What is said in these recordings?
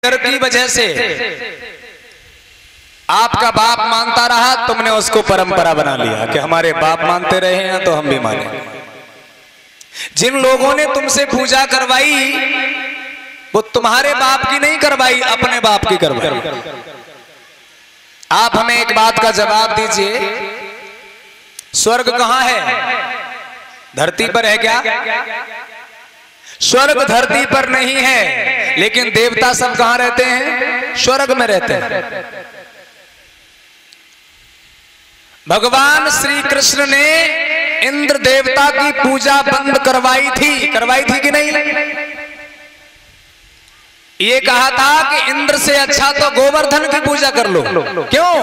डर की वजह से आपका बाप मानता रहा, तुमने उसको परंपरा बना लिया कि हमारे बाप मानते रहे हैं तो हम भी माने। जिन लोगों ने तुमसे पूजा करवाई वो तुम्हारे बाप की नहीं करवाई, अपने बाप की करवाई। आप हमें एक बात का जवाब दीजिए, स्वर्ग कहां है? धरती पर है क्या? स्वर्ग धरती पर नहीं है, लेकिन देवता सब कहां रहते हैं? स्वर्ग में रहते हैं। भगवान श्री कृष्ण ने इंद्र देवता की पूजा बंद करवाई थी कि नहीं? ये कहा था कि इंद्र से अच्छा तो गोवर्धन की पूजा कर लो। क्यों?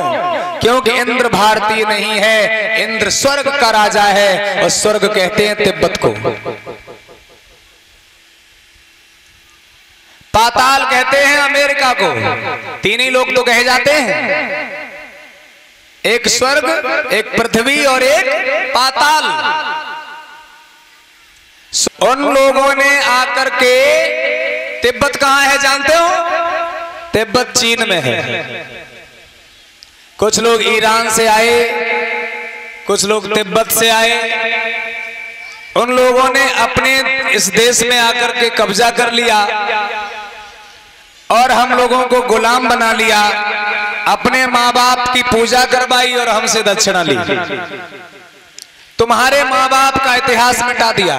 क्योंकि इंद्र भारतीय नहीं है, इंद्र स्वर्ग का राजा है, और स्वर्ग कहते हैं तिब्बत को, पाताल कहते हैं अमेरिका को। तीन ही लोग तो कहे जाते हैं, एक स्वर्ग, एक पृथ्वी और एक पाताल। उन लोगों ने आकर के, तिब्बत कहां है जानते हो? तिब्बत चीन में है। कुछ लोग ईरान से आए, कुछ लोग तिब्बत से आए। उन लोगों ने अपने इस देश में आकर के कब्जा कर लिया और हम लोगों को गुलाम बना लिया, अपने माँ बाप की पूजा करवाई और हमसे दक्षिणा ली। तुम्हारे माँ बाप का इतिहास मिटा दिया।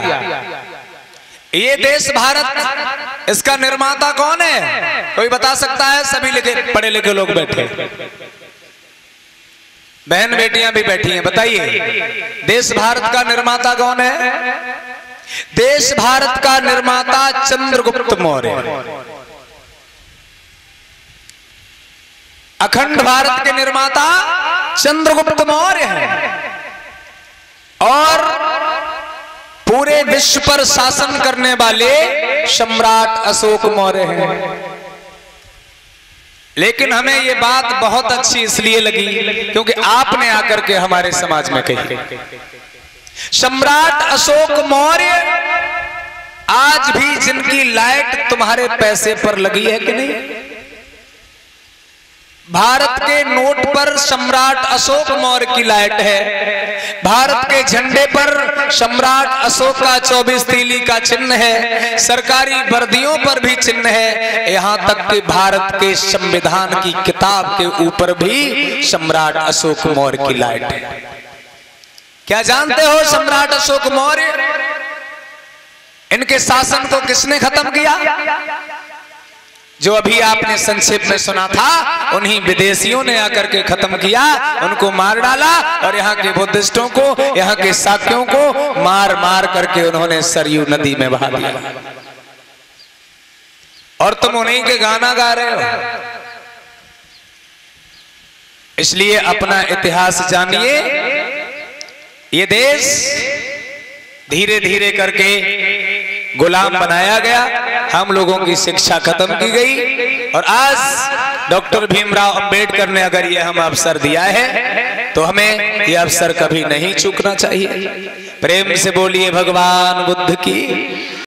ये देश भारत, इसका निर्माता कौन है? कोई बता सकता है? सभी लिखे पढ़े लिखे लोग बैठे, बहन बेटियां भी बैठी हैं, बताइए देश भारत का निर्माता कौन है? देश भारत का निर्माता चंद्रगुप्त मौर्य। अखंड भारत के निर्माता चंद्रगुप्त मौर्य हैं और पूरे विश्व पर शासन करने वाले सम्राट अशोक मौर्य हैं। लेकिन हमें ये बात बहुत अच्छी इसलिए लगी क्योंकि आपने आकर के हमारे समाज में कही। सम्राट अशोक मौर्य आज भी जिनकी लाइट तुम्हारे पैसे पर लगी है कि नहीं? भारत के नोट पर सम्राट अशोक मौर्य की लाइट है, भारत के झंडे पर सम्राट अशोक का 24 तीली का चिन्ह है, सरकारी वर्दियों पर भी चिन्ह है, यहाँ तक कि भारत के संविधान की किताब के ऊपर भी सम्राट अशोक मौर्य की लाइट है। क्या जानते हो सम्राट अशोक मौर्य, इनके शासन को किसने खत्म किया? जो अभी आपने संक्षेप में सुना था, उन्हीं विदेशियों ने आकर के खत्म किया, उनको मार डाला और यहाँ के बुद्धिस्टों को, यहाँ के शाक्यों को मार मार करके उन्होंने सरयू नदी में बहा दिया। और तुम उन्हीं के गाना गा रहे हो। इसलिए अपना इतिहास जानिए। ये देश धीरे धीरे करके गुलाम बनाया गया, हम लोगों की शिक्षा खत्म की गई और आज डॉक्टर भीमराव अंबेडकर ने अगर ये हम अवसर दिया है तो हमें ये अवसर कभी नहीं चूकना चाहिए। प्रेम से बोलिए भगवान बुद्ध की।